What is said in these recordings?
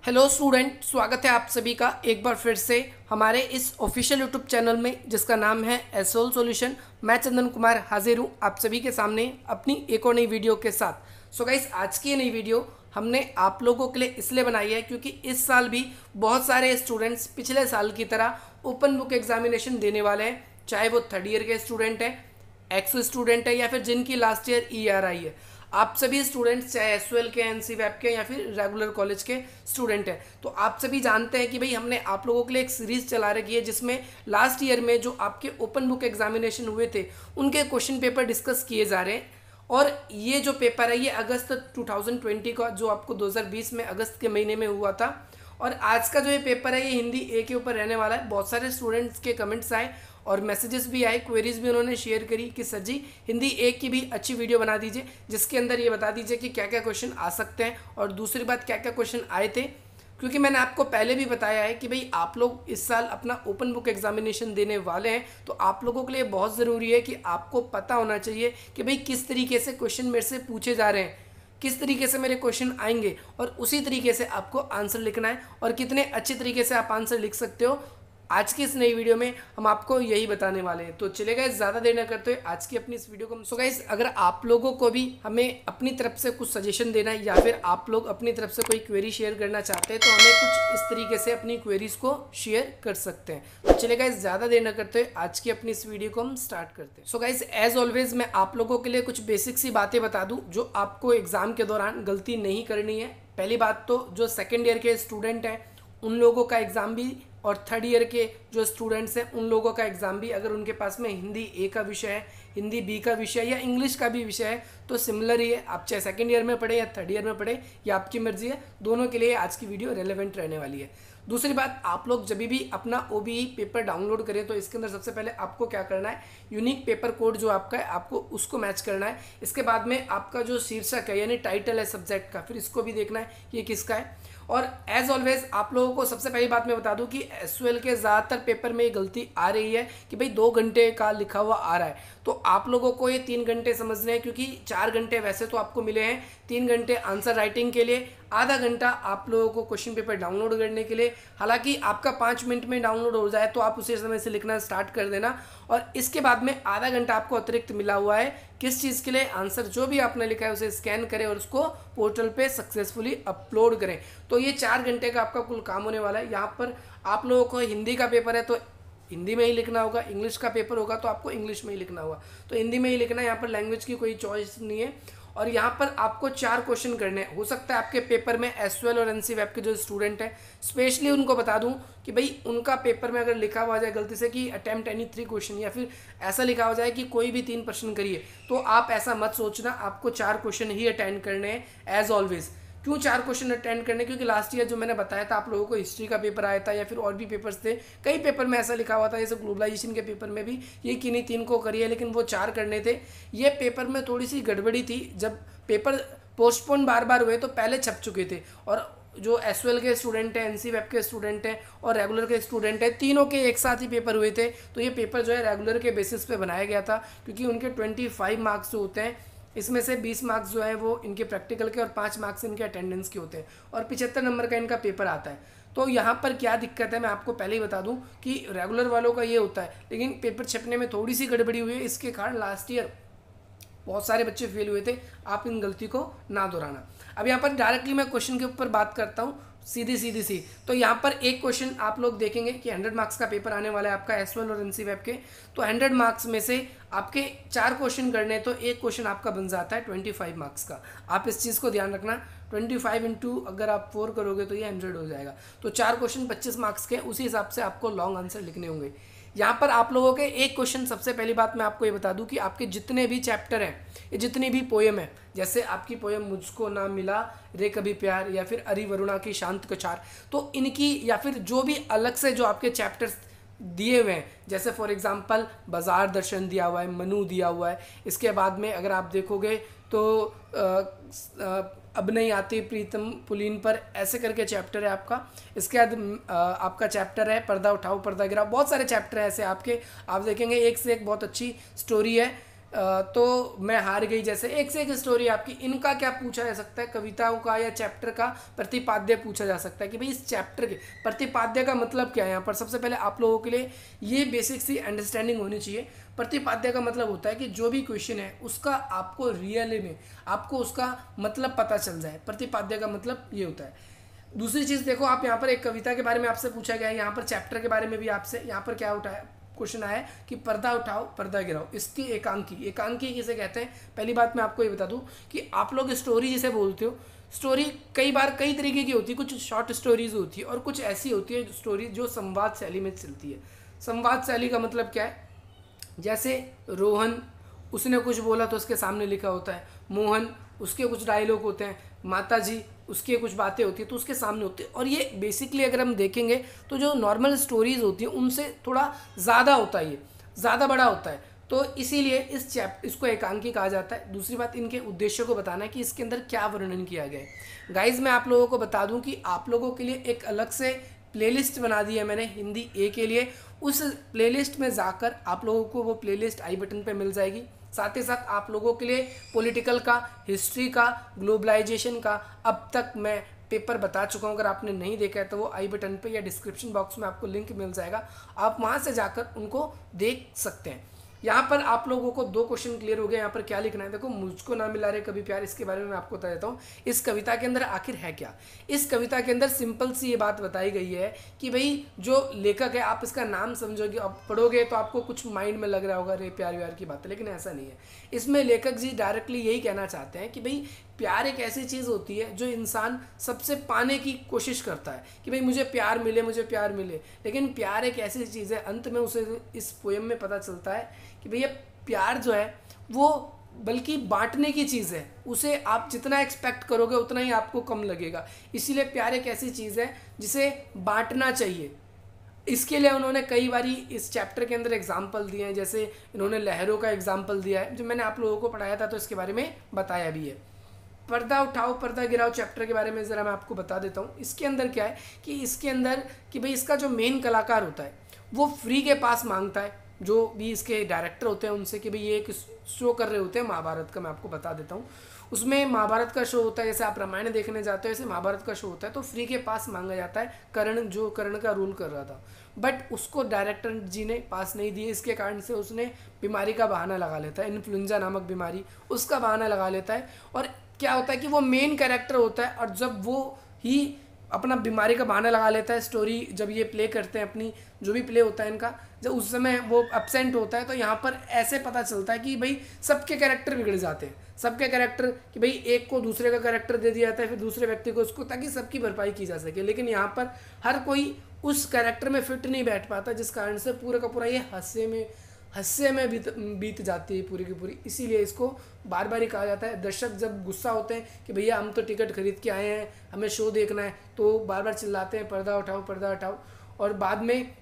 Hello student, स्वागत है आप सभी का एक बार फिर से हमारे इस ऑफिशियल यूट्यूब चैनल में जिसका नाम है एसोल सॉल्यूशन। मैं चंदन कुमार हाजिर हूँ आप सभी के सामने अपनी एक और नई वीडियो के साथ। सो गाइस, आज की ये नई वीडियो हमने आप लोगों के लिए इसलिए बनाई है क्योंकि इस साल भी बहुत सारे स्टूडेंट्स पिछले साल की तरह ओपन बुक एग्जामिनेशन देने वाले हैं, चाहे वो थर्ड ईयर के स्टूडेंट हैं, एक्स स्टूडेंट है या फिर जिनकी लास्ट ईयर ERI है। आप सभी स्टूडेंट्स चाहे एसयूएल के, NC-वैप के या फिर रेगुलर कॉलेज के स्टूडेंट हैं, तो आप सभी जानते हैं कि भाई हमने आप लोगों के लिए एक सीरीज चला रखी है जिसमें लास्ट ईयर में जो आपके ओपन बुक एग्जामिनेशन हुए थे उनके क्वेश्चन पेपर डिस्कस किए जा रहे हैं। और ये जो पेपर है ये अगस्त 2020 का, जो आपको 2020 में अगस्त के महीने में हुआ था। और आज का जो ये पेपर है ये हिंदी ए के ऊपर रहने वाला है। बहुत सारे स्टूडेंट्स के कमेंट्स आए और मैसेजेस भी आए, क्वेरीज भी उन्होंने शेयर करी कि सर जी हिंदी ए की भी अच्छी वीडियो बना दीजिए जिसके अंदर ये बता दीजिए कि क्या क्या क्वेश्चन आ सकते हैं और दूसरी बात क्या क्या क्वेश्चन आए थे। क्योंकि मैंने आपको पहले भी बताया है कि भाई आप लोग इस साल अपना ओपन बुक एग्जामिनेशन देने वाले हैं, तो आप लोगों के लिए बहुत ज़रूरी है कि आपको पता होना चाहिए कि भाई किस तरीके से क्वेश्चन मेरे से पूछे जा रहे हैं, किस तरीके से मेरे क्वेश्चन आएंगे और उसी तरीके से आपको आंसर लिखना है और कितने अच्छे तरीके से आप आंसर लिख सकते हो। आज की इस नई वीडियो में हम आपको यही बताने वाले हैं। तो चलिए गाइस, ज़्यादा देर न करते हुए आज की अपनी इस वीडियो को। सो गाइस, अगर आप लोगों को भी हमें अपनी तरफ से कुछ सजेशन देना है या फिर आप लोग अपनी तरफ से कोई क्वेरी शेयर करना चाहते हैं तो हमें कुछ इस तरीके से अपनी क्वेरीज को शेयर कर सकते हैं। तो चलिए गाइस, ज़्यादा देर न करते हुए आज की अपनी इस वीडियो को हम स्टार्ट करते हैं। सो गाइस, एज ऑलवेज मैं आप लोगों के लिए कुछ बेसिक सी बातें बता दूँ जो आपको एग्जाम के दौरान गलती नहीं करनी है। पहली बात तो जो सेकेंड ईयर के स्टूडेंट हैं उन लोगों का एग्ज़ाम भी और थर्ड ईयर के जो स्टूडेंट्स हैं उन लोगों का एग्ज़ाम भी, अगर उनके पास में हिंदी ए का विषय है, हिंदी बी का विषय है या इंग्लिश का भी विषय है तो सिमिलर ही है। आप चाहे सेकेंड ईयर में पढ़े या थर्ड ईयर में पढ़े, या आपकी मर्जी है, दोनों के लिए आज की वीडियो रेलेवेंट रहने वाली है। दूसरी बात, आप लोग जब भी अपना OBE पेपर डाउनलोड करें तो इसके अंदर सबसे पहले आपको क्या करना है, यूनिक पेपर कोड जो आपका है आपको उसको मैच करना है। इसके बाद में आपका जो शीर्षक है यानी टाइटल है सब्जेक्ट का, फिर इसको भी देखना है ये किसका है। और एज ऑलवेज आप लोगों को सबसे पहली बात मैं बता दूं कि एसयूएल के ज़्यादातर पेपर में ये गलती आ रही है कि भाई 2 घंटे का लिखा हुआ आ रहा है, तो आप लोगों को ये 3 घंटे समझने हैं क्योंकि 4 घंटे वैसे तो आपको मिले हैं, 3 घंटे आंसर राइटिंग के लिए, आधा घंटा आप लोगों को क्वेश्चन पेपर डाउनलोड करने के लिए। हालांकि आपका 5 मिनट में डाउनलोड हो जाए तो आप उसी समय से लिखना स्टार्ट कर देना। और इसके बाद में आधा घंटा आपको अतिरिक्त मिला हुआ है किस चीज़ के लिए, आंसर जो भी आपने लिखा है उसे स्कैन करें और उसको पोर्टल पे सक्सेसफुली अपलोड करें। तो ये 4 घंटे का आपका कुल काम होने वाला है। यहाँ पर आप लोगों को हिंदी का पेपर है तो हिंदी में ही लिखना होगा, इंग्लिश का पेपर होगा तो आपको इंग्लिश में ही लिखना होगा, तो हिंदी में ही लिखना है। यहाँ पर लैंग्वेज की कोई चॉइस नहीं है। और यहाँ पर आपको 4 क्वेश्चन करने हैं। हो सकता है आपके पेपर में एसयूएल और NC-वैप के जो स्टूडेंट हैं स्पेशली उनको बता दूं कि भाई उनका पेपर में अगर लिखा हुआ जाए गलती से कि अटेम्प्ट एनी 3 क्वेश्चन या फिर ऐसा लिखा हो जाए कि कोई भी 3 प्रश्न करिए, तो आप ऐसा मत सोचना, आपको 4 क्वेश्चन ही अटेंड करने हैं एज ऑलवेज। क्यों 4 क्वेश्चन अटेंड करने, क्योंकि लास्ट ईयर जो मैंने बताया था आप लोगों को हिस्ट्री का पेपर आया था या फिर और भी पेपर्स थे, कई पेपर में ऐसा लिखा हुआ था, जैसे ग्लोबलाइजेशन के पेपर में भी ये किन्हीं 3 को करिए, लेकिन वो 4 करने थे। ये पेपर में थोड़ी सी गड़बड़ी थी, जब पेपर पोस्टपोन बार बार हुए तो पहले छप चुके थे। और जो एसयूएल के स्टूडेंट हैं, NC-वैप के स्टूडेंट हैं और रेगुलर के स्टूडेंट हैं, तीनों के एक साथ ही पेपर हुए थे। तो ये पेपर जो है रेगुलर के बेसिस पे बनाया गया था क्योंकि उनके 25 मार्क्स जो होते हैं इसमें से 20 मार्क्स जो है वो इनके प्रैक्टिकल के और 5 मार्क्स इनके अटेंडेंस के होते हैं और 75 नंबर का इनका पेपर आता है। तो यहाँ पर क्या दिक्कत है मैं आपको पहले ही बता दूँ कि रेगुलर वालों का ये होता है, लेकिन पेपर छपने में थोड़ी सी गड़बड़ी हुई है, इसके कारण लास्ट ईयर बहुत सारे बच्चे फेल हुए थे। आप इन गलती को ना दोहराना। अब यहाँ पर डायरेक्टली मैं क्वेश्चन के ऊपर बात करता हूँ, सीधी सी। तो यहाँ पर एक क्वेश्चन आप लोग देखेंगे कि 100 मार्क्स का पेपर आने वाला है आपका एसयूएल और NC-वैप के। तो 100 मार्क्स में से आपके 4 क्वेश्चन करने, तो एक क्वेश्चन आपका बन जाता है 25 मार्क्स का। आप इस चीज़ को ध्यान रखना, 25 इंटू अगर आप 4 करोगे तो ये 100 हो जाएगा। तो 4 क्वेश्चन 25 मार्क्स के, उसी हिसाब से आपको लॉन्ग आंसर लिखने होंगे। यहाँ पर आप लोगों के एक क्वेश्चन, सबसे पहली बात मैं आपको ये बता दूं कि आपके जितने भी चैप्टर हैं, ये जितनी भी पोएम है, जैसे आपकी पोएम मुझको ना मिला रे कभी प्यार या फिर अरी वरुणा की शांत कछार, तो इनकी या फिर जो भी अलग से जो आपके चैप्टर्स दिए हुए हैं, जैसे फॉर एग्जांपल बाजार दर्शन दिया हुआ है, मनु दिया हुआ है। इसके बाद में अगर आप देखोगे तो अब नहीं आती प्रीतम पुलीन पर, ऐसे करके चैप्टर है आपका। इसके बाद आपका चैप्टर है पर्दा उठाओ पर्दा गिराओ। बहुत सारे चैप्टर हैं ऐसे आपके, आप देखेंगे एक से एक बहुत अच्छी स्टोरी है। तो मैं हार गई, जैसे एक से एक स्टोरी आपकी। इनका क्या पूछा जा सकता है, कविताओं का या चैप्टर का प्रतिपाद्य पूछा जा सकता है कि भाई इस चैप्टर के प्रतिपाद्य का मतलब क्या है। यहाँ पर सबसे पहले आप लोगों के लिए ये बेसिक सी अंडरस्टैंडिंग होनी चाहिए। प्रतिपाद्य का मतलब होता है कि जो भी क्वेश्चन है उसका आपको रियली में आपको उसका मतलब पता चल जाए, प्रतिपाद्य का मतलब ये होता है। दूसरी चीज़ देखो, आप यहाँ पर एक कविता के बारे में आपसे पूछा गया है, यहाँ पर चैप्टर के बारे में भी आपसे यहाँ पर क्या उठाया क्वेश्चन आया है कि पर्दा उठाओ पर्दा गिराओ। इसकी एकांकी किसे कहते हैं। पहली बात मैं आपको ये बता दूं कि आप लोग स्टोरी जिसे बोलते हो, स्टोरी कई बार कई तरीके की होती है। कुछ शॉर्ट स्टोरीज होती है और कुछ ऐसी होती है स्टोरी जो संवाद शैली में चलती है। संवाद शैली का मतलब क्या है, जैसे रोहन उसने कुछ बोला तो उसके सामने लिखा होता है, मोहन उसके कुछ डायलॉग होते हैं, माता जी उसकी कुछ बातें होती है तो उसके सामने होती है। और ये बेसिकली अगर हम देखेंगे तो जो नॉर्मल स्टोरीज होती हैं उनसे थोड़ा ज़्यादा होता है, ये ज़्यादा बड़ा होता है। तो इसीलिए इसको एकांकी कहा जाता है। दूसरी बात, इनके उद्देश्य को बताना है कि इसके अंदर क्या वर्णन किया गया है। गाइज मैं आप लोगों को बता दूं कि आप लोगों के लिए एक अलग से प्लेलिस्ट बना दी है मैंने हिंदी ए के लिए। उस प्लेलिस्ट में जाकर आप लोगों को वो प्लेलिस्ट आई बटन पे मिल जाएगी। साथ ही साथ आप लोगों के लिए पॉलिटिकल का, हिस्ट्री का, ग्लोबलाइजेशन का अब तक मैं पेपर बता चुका हूँ। अगर आपने नहीं देखा है तो वो आई बटन पे या डिस्क्रिप्शन बॉक्स में आपको लिंक मिल जाएगा, आप वहाँ से जाकर उनको देख सकते हैं। यहाँ पर आप लोगों को 2 क्वेश्चन क्लियर हो गए। यहाँ पर क्या लिखना है, देखो, मुझको ना मिला रे कभी प्यार, इसके बारे में मैं आपको बता देता हूँ। इस कविता के अंदर आखिर है क्या। इस कविता के अंदर सिंपल सी ये बात बताई गई है कि भाई जो लेखक है, आप इसका नाम समझोगे, अब पढ़ोगे तो आपको कुछ माइंड में लग रहा होगा रे प्यार व्यार की बात है, लेकिन ऐसा नहीं है। इसमें लेखक जी डायरेक्टली यही कहना चाहते हैं कि भाई प्यार एक ऐसी चीज़ होती है जो इंसान सबसे पाने की कोशिश करता है कि भाई मुझे प्यार मिले, मुझे प्यार मिले। लेकिन प्यार एक ऐसी चीज़ है, अंत में उसे इस पोएम में पता चलता है कि भैया प्यार जो है वो बल्कि बांटने की चीज़ है। उसे आप जितना एक्सपेक्ट करोगे उतना ही आपको कम लगेगा। इसीलिए प्यार एक ऐसी चीज़ है जिसे बांटना चाहिए। इसके लिए उन्होंने कई बारी इस चैप्टर के अंदर एग्जाम्पल दिए हैं। जैसे इन्होंने लहरों का एग्जाम्पल दिया है, जो मैंने आप लोगों को पढ़ाया था तो इसके बारे में बताया भी है। पर्दा उठाओ पर्दा गिराओ चैप्टर के बारे में ज़रा मैं आपको बता देता हूँ। इसके अंदर क्या है कि इसके अंदर कि भाई इसका जो मेन कलाकार होता है वो फ्री के पास मांगता है, जो भी इसके डायरेक्टर होते हैं उनसे, कि भाई ये एक शो कर रहे होते हैं महाभारत का। मैं आपको बता देता हूँ, उसमें महाभारत का शो होता है, जैसे आप रामायण देखने जाते हो ऐसे महाभारत का शो होता है। तो फ्री के पास मांगा जाता है कर्ण, जो कर्ण का रूल कर रहा था, बट उसको डायरेक्टर जी ने पास नहीं दिए। इसके कारण से उसने बीमारी का बहाना लगा लेता है, इन्फ्लुएंजा नामक बीमारी, उसका बहाना लगा लेता है। और क्या होता है कि वो मेन कैरेक्टर होता है, और जब वो ही अपना बीमारी का बहाना लगा लेता है, स्टोरी जब ये प्ले करते हैं, अपनी जो भी प्ले होता है इनका, जब उस समय वो एब्सेंट होता है, तो यहाँ पर ऐसे पता चलता है कि भाई सबके कैरेक्टर बिगड़ जाते हैं। सबके कैरेक्टर कि भाई एक को दूसरे का कैरेक्टर दे दिया जाता है, फिर दूसरे व्यक्ति को उसको, ताकि सबकी भरपाई की जा सके। लेकिन यहाँ पर हर कोई उस कैरेक्टर में फिट नहीं बैठ पाता, जिस कारण से पूरा का पूरा ये हस्से में बीत जाती है पूरी की पूरी। इसीलिए इसको बार बार ही कहा जाता है। दर्शक जब गुस्सा होते हैं कि भैया हम तो टिकट खरीद के आए हैं, हमें शो देखना है, तो बार बार चिल्लाते हैं पर्दा उठाओ पर्दा उठाओ। और बाद में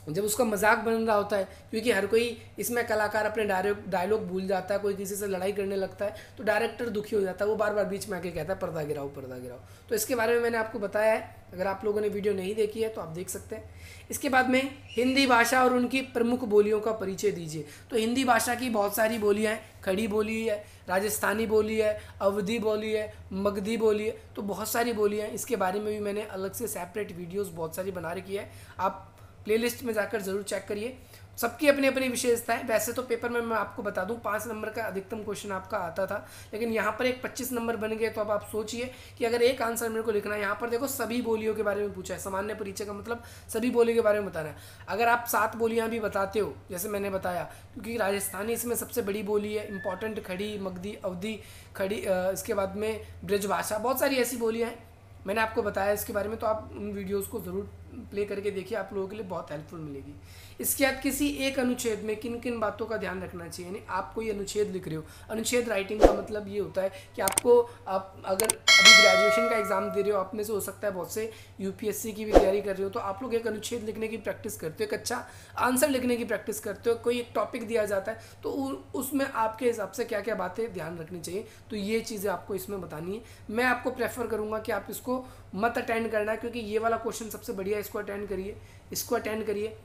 जब उसका मजाक बन रहा होता है, क्योंकि हर कोई इसमें कलाकार अपने डायलॉग भूल जाता है, कोई किसी से लड़ाई करने लगता है, तो डायरेक्टर दुखी हो जाता है, वो बार बार बीच में आके कहता है पर्दा गिराओ पर्दा गिराओ। तो इसके बारे में मैंने आपको बताया है, अगर आप लोगों ने वीडियो नहीं देखी है तो आप देख सकते हैं। इसके बाद में हिंदी भाषा और उनकी प्रमुख बोलियों का परिचय दीजिए। तो हिंदी भाषा की बहुत सारी बोलियाँ हैं, खड़ी बोली है, राजस्थानी बोली है, अवधी बोली है, मगधी बोली है, तो बहुत सारी बोलियाँ हैं। इसके बारे में भी मैंने अलग से सेपरेट वीडियोज़ बहुत सारी बना रखी है, आप प्लेलिस्ट में जाकर ज़रूर चेक करिए। सबकी अपनी अपनी विशेषता है। वैसे तो पेपर में मैं आपको बता दूं 5 नंबर का अधिकतम क्वेश्चन आपका आता था, लेकिन यहाँ पर एक 25 नंबर बन गए। तो अब आप सोचिए कि अगर एक आंसर मेरे को लिखना है, यहाँ पर देखो सभी बोलियों के बारे में पूछा है। सामान्य परिचय का मतलब सभी बोलियों के बारे में बताना है। अगर आप 7 बोलियाँ भी बताते हो, जैसे मैंने बताया, क्योंकि राजस्थानी इसमें सबसे बड़ी बोली है, इंपॉर्टेंट, खड़ी, मगधी, अवधी, खड़ी, इसके बाद में ब्रजभाषा, बहुत सारी ऐसी बोलियाँ हैं, मैंने आपको बताया इसके बारे में। तो आप उन वीडियोस को ज़रूर प्ले करके देखिए, आप लोगों के लिए बहुत हेल्पफुल मिलेगी। इसके बाद किसी एक अनुच्छेद में किन किन बातों का ध्यान रखना चाहिए, यानी आप कोई अनुच्छेद लिख रहे हो। अनुच्छेद राइटिंग का मतलब ये होता है कि आप अगर अभी ग्रेजुएशन का एग्जाम दे रहे हो, आप में से हो सकता है बहुत से यूपीएससी की भी तैयारी कर रहे हो, तो आप लोग एक अनुच्छेद लिखने की प्रैक्टिस करते हो, एक अच्छा आंसर लिखने की प्रैक्टिस करते हो। कोई एक टॉपिक दिया जाता है तो उसमें आपके हिसाब से क्या क्या बातें ध्यान रखनी चाहिए, तो ये चीज़ें आपको इसमें बतानी है। मैं आपको प्रेफर करूँगा कि आप इसको मत अटेंड करना, क्योंकि ये वाला क्वेश्चन सबसे बढ़िया है, इसको अटेंड करिए, इसको अटेंड करिए।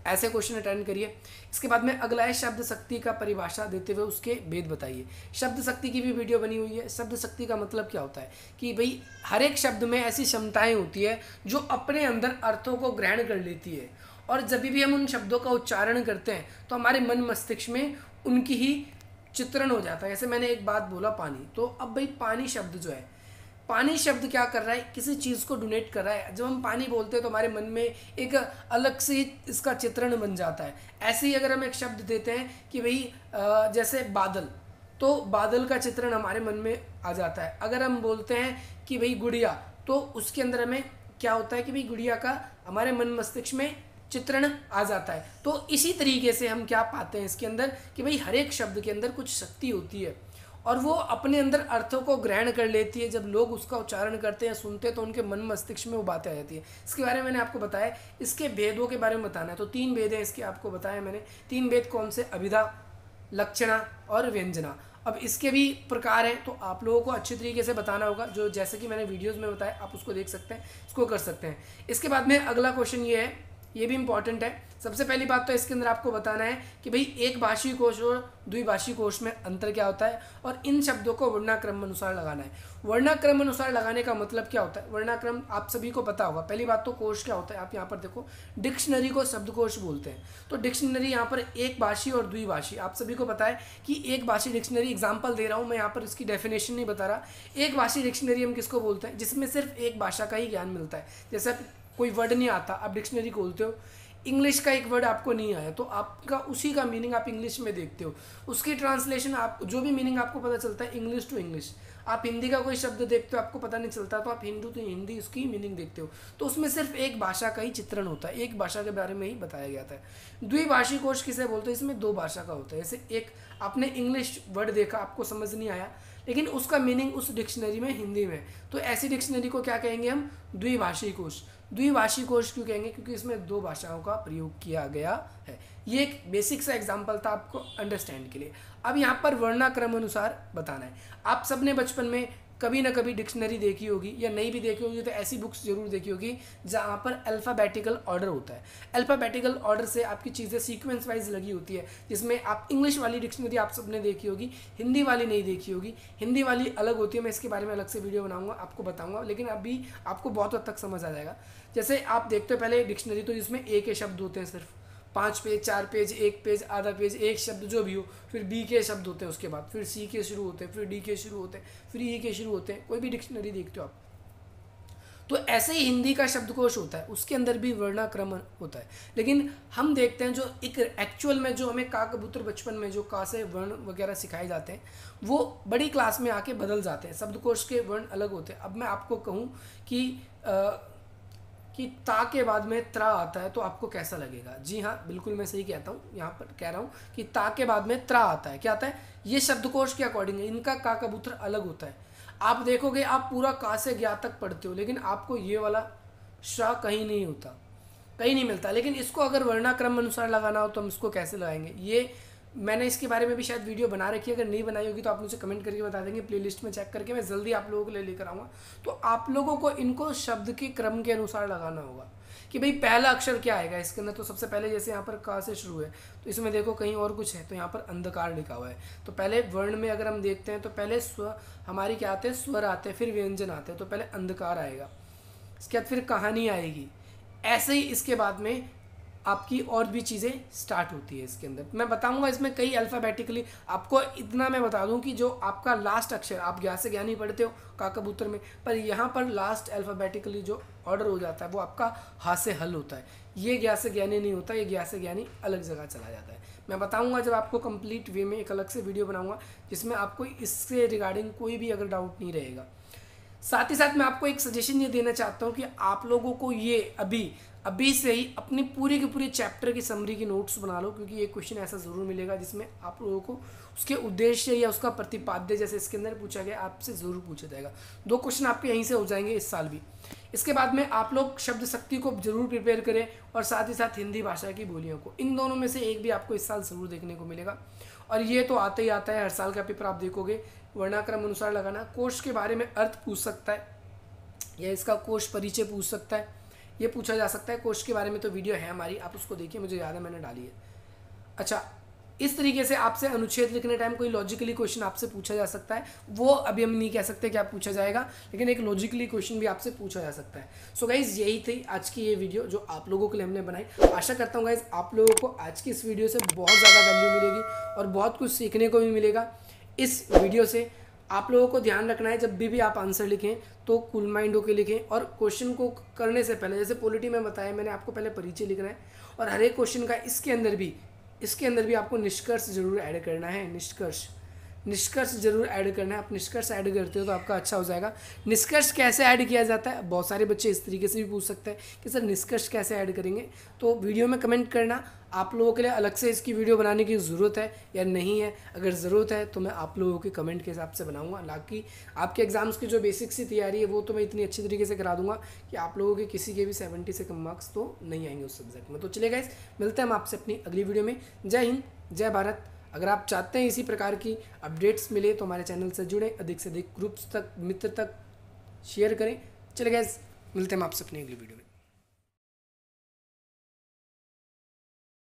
ऐसे क्वेश्चन अटेंड करिए। इसके बाद में अगला है शब्द शक्ति का परिभाषा देते हुए उसके भेद बताइए। शब्द शक्ति की भी वीडियो बनी हुई है। शब्द शक्ति का मतलब क्या होता है कि भाई हर एक शब्द में ऐसी क्षमताएं होती है जो अपने अंदर अर्थों को ग्रहण कर लेती है, और जब भी हम उन शब्दों का उच्चारण करते हैं तो हमारे मन मस्तिष्क में उनकी ही चित्रण हो जाता है। जैसे मैंने एक बात बोला पानी, तो अब भाई पानी शब्द जो है, पानी शब्द क्या कर रहा है, किसी चीज़ को डोनेट कर रहा है। जब हम पानी बोलते हैं तो हमारे मन में एक अलग से इसका चित्रण बन जाता है। ऐसे ही अगर हम एक शब्द देते हैं कि भाई जैसे बादल, तो बादल का चित्रण हमारे मन में आ जाता है। अगर हम बोलते हैं कि भाई गुड़िया, तो उसके अंदर हमें क्या होता है कि भाई गुड़िया का हमारे मन मस्तिष्क में चित्रण आ जाता है। तो इसी तरीके से हम क्या पाते हैं इसके अंदर कि भाई हर एक शब्द के अंदर कुछ शक्ति होती है और वो अपने अंदर अर्थों को ग्रहण कर लेती है। जब लोग उसका उच्चारण करते हैं, सुनते हैं, तो उनके मन मस्तिष्क में वो बातें आ जाती है। इसके बारे में मैंने आपको बताया। इसके भेदों के बारे में बताना है तो 3 भेद हैं इसके, आपको बताया मैंने। 3 भेद कौन से? अभिधा, लक्षणा और व्यंजना। अब इसके भी प्रकार हैं तो आप लोगों को अच्छी तरीके से बताना होगा, जो जैसे कि मैंने वीडियोज़ में बताया आप उसको देख सकते हैं, इसको कर सकते हैं। इसके बाद में अगला क्वेश्चन ये है, ये भी इंपॉर्टेंट है। सबसे पहली बात तो इसके अंदर आपको बताना है कि भाई एक भाषी कोश और द्विभाषी कोश में अंतर क्या होता है, और इन शब्दों को वर्णाक्रम अनुसार लगाना है। वर्णाक्रम अनुसार लगाने का मतलब क्या होता है? वर्णाक्रम आप सभी को पता होगा। पहली बात तो कोश क्या होता है, आप यहाँ पर देखो, डिक्शनरी को शब्दकोश बोलते हैं। तो डिक्शनरी यहाँ पर एक भाषी और द्विभाषी, आप सभी को पता है कि एक भाषी डिक्शनरी, एग्जाम्पल दे रहा हूँ मैं यहाँ पर, इसकी डेफिनेशन नहीं बता रहा। एक भाषी डिक्शनरी हम किसको बोलते हैं? जिसमें सिर्फ एक भाषा का ही ज्ञान मिलता है। जैसे कोई वर्ड नहीं आता, आप डिक्शनरी खोलते हो, इंग्लिश का एक वर्ड आपको नहीं आया, तो आपका उसी का मीनिंग आप इंग्लिश में देखते हो, उसकी ट्रांसलेशन आप जो भी मीनिंग आपको पता चलता है इंग्लिश टू इंग्लिश। आप हिंदी का कोई शब्द देखते हो, आपको पता नहीं चलता, तो आप हिंदू तो हिंदी उसकी मीनिंग देखते हो। तो उसमें सिर्फ एक भाषा का ही चित्रण होता है, एक भाषा के बारे में ही बताया गया था। द्विभाषी कोश किसे बोलते हैं? इसमें 2 भाषा का होता है। जैसे एक आपने इंग्लिश वर्ड देखा, आपको समझ नहीं आया, लेकिन उसका मीनिंग उस डिक्शनरी में हिंदी में, तो ऐसी डिक्शनरी को क्या कहेंगे हम? द्विभाषी कोश। द्विभाषी कोश क्यों कहेंगे? क्योंकि इसमें 2 भाषाओं का प्रयोग किया गया है। ये एक बेसिक सा एग्जांपल था आपको अंडरस्टैंड के लिए। अब यहाँ पर वर्णाक्रम अनुसार बताना है। आप सबने बचपन में कभी ना कभी डिक्शनरी देखी होगी, या नहीं भी देखी होगी तो ऐसी बुक्स जरूर देखी होगी जहाँ पर अल्फ़ाबेटिकल ऑर्डर होता है। अल्फ़ाबेटिकल ऑर्डर से आपकी चीज़ें सीक्वेंस वाइज लगी होती है, जिसमें आप इंग्लिश वाली डिक्शनरी आप सबने देखी होगी, हिंदी वाली नहीं देखी होगी। हिंदी वाली अलग होती है, मैं इसके बारे में अलग से वीडियो बनाऊंगा, आपको बताऊंगा, लेकिन अभी आपको बहुत हद तक समझ आ जाएगा। जैसे आप देखते हो पहले डिक्शनरी, तो इसमें एक ही शब्द होते हैं, सिर्फ 5 पेज, 4 पेज, 1 पेज, आधा पेज, एक शब्द जो भी हो, फिर बी के शब्द होते हैं, उसके बाद फिर सी के शुरू होते हैं, फिर डी के शुरू होते हैं, फिर ई के शुरू होते हैं। कोई भी डिक्शनरी देखते हो आप, तो ऐसे ही हिंदी का शब्दकोश होता है, उसके अंदर भी वर्णाक्रम होता है। लेकिन हम देखते हैं जो एक एक्चुअल में जो हमें का कबूतर बचपन में जो का से वर्ण वगैरह सिखाए जाते हैं, वो बड़ी क्लास में आके बदल जाते हैं, शब्दकोश के वर्ण अलग होते हैं। अब मैं आपको कहूँ कि ता के बाद में त्रा आता है तो आपको कैसा लगेगा? जी हाँ, बिल्कुल मैं सही कहता हूँ, यहाँ पर कह रहा हूँ कि ता के बाद में त्रा आता है। क्या आता है? ये शब्दकोश के अकॉर्डिंग है, इनका का कबूतर अलग होता है। आप देखोगे, आप पूरा का से ज्ञा तक पढ़ते हो, लेकिन आपको ये वाला श कहीं नहीं होता, कहीं नहीं मिलता। लेकिन इसको अगर वर्णाक्रम अनुसार लगाना हो तो हम इसको कैसे लगाएंगे? ये मैंने इसके बारे में भी शायद वीडियो बना रखी है, अगर नहीं बनाई होगी तो आप मुझे कमेंट करके बता देंगे, प्लेलिस्ट में चेक करके मैं जल्दी आप लोगों के लिए लेकर आऊँगा। तो आप लोगों को इनको शब्द के क्रम के अनुसार लगाना होगा कि भाई पहला अक्षर क्या आएगा इसके अंदर। तो सबसे पहले जैसे यहाँ पर का से शुरू है, तो इसमें देखो कहीं और कुछ है, तो यहाँ पर अंधकार लिखा हुआ है। तो पहले वर्ण में अगर हम देखते हैं तो पहले स्व हमारी क्या आते हैं? स्वर आते हैं, फिर व्यंजन आते हैं। तो पहले अंधकार आएगा, इसके बाद फिर कहानी आएगी। ऐसे ही इसके बाद में आपकी और भी चीज़ें स्टार्ट होती है इसके अंदर। मैं बताऊंगा इसमें कई अल्फ़ाबेटिकली, आपको इतना मैं बता दूं कि जो आपका लास्ट अक्षर, आप ज्ञा से ज्ञानी पढ़ते हो का कबूतर में, पर यहाँ पर लास्ट अल्फ़ाबेटिकली जो ऑर्डर हो जाता है वो आपका हा से हल होता है। ये ज्ञा से ज्ञानी नहीं होता, ये ज्ञा से ज्ञानी अलग जगह चला जाता है। मैं बताऊँगा जब आपको कंप्लीट वे में एक अलग से वीडियो बनाऊँगा जिसमें आपको इससे रिगार्डिंग कोई भी अगर डाउट नहीं रहेगा। साथ ही साथ मैं आपको एक सजेशन ये देना चाहता हूँ कि आप लोगों को ये अभी से ही अपनी पूरी की पूरी चैप्टर की समरी की नोट्स बना लो, क्योंकि ये क्वेश्चन ऐसा ज़रूर मिलेगा जिसमें आप लोगों को उसके उद्देश्य या उसका प्रतिपाद्य जैसे इसके अंदर पूछा गया आपसे ज़रूर पूछा जाएगा। 2 क्वेश्चन आपके यहीं से हो जाएंगे इस साल भी। इसके बाद में आप लोग शब्द शक्ति को जरूर प्रिपेयर करें, और साथ ही साथ हिंदी भाषा की बोलियों को, इन दोनों में से एक भी आपको इस साल ज़रूर देखने को मिलेगा। और ये तो आता ही आता है, हर साल का पेपर आप देखोगे वर्णाक्रम अनुसार लगाना। कोश के बारे में अर्थ पूछ सकता है, या इसका कोश परिचय पूछ सकता है, ये पूछा जा सकता है। कोश के बारे में तो वीडियो है हमारी, आप उसको देखिए, मुझे याद है मैंने डाली है। अच्छा, इस तरीके से आपसे अनुच्छेद लिखने टाइम कोई लॉजिकली क्वेश्चन आपसे पूछा जा सकता है। वो अभी हम नहीं कह सकते क्या पूछा जाएगा, लेकिन एक लॉजिकली क्वेश्चन भी आपसे पूछा जा सकता है। सो गाइज, यही थी आज की ये वीडियो जो आप लोगों के लिए हमने बनाई। आशा करता हूँ गाइज आप लोगों को आज की इस वीडियो से बहुत ज़्यादा वैल्यू मिलेगी और बहुत कुछ सीखने को भी मिलेगा इस वीडियो से। आप लोगों को ध्यान रखना है, जब भी आप आंसर लिखें तो कूल माइंड होकर लिखें, और क्वेश्चन को करने से पहले, जैसे पॉलिटी में बताया मैंने आपको, पहले परिचय लिखना है और हर एक क्वेश्चन का इसके अंदर भी आपको निष्कर्ष जरूर ऐड करना है। निष्कर्ष जरूर ऐड करना है। आप निष्कर्ष ऐड करते हो तो आपका अच्छा हो जाएगा। निष्कर्ष कैसे ऐड किया जाता है, बहुत सारे बच्चे इस तरीके से भी पूछ सकते हैं कि सर निष्कर्ष कैसे ऐड करेंगे, तो वीडियो में कमेंट करना। आप लोगों के लिए अलग से इसकी वीडियो बनाने की ज़रूरत है या नहीं है। अगर ज़रूरत है तो मैं आप लोगों के कमेंट के हिसाब से बनाऊंगा, हालांकि आपके एग्जाम्स की जो बेसिक सी तैयारी है वो तो मैं इतनी अच्छी तरीके से करा दूंगा कि आप लोगों के किसी के भी 70 से कम मार्क्स तो नहीं आएंगे उस सब्जेक्ट में। तो चलिए गाइस, मिलते हैं हम आपसे अपनी अगली वीडियो में। जय हिंद, जय भारत। अगर आप चाहते हैं इसी प्रकार की अपडेट्स मिले तो हमारे चैनल से जुड़ें, अधिक से अधिक ग्रुप्स तक, मित्र तक शेयर करें। चलिए गाइस, मिलते हैं हम आपसे अपनी अगली वीडियो में।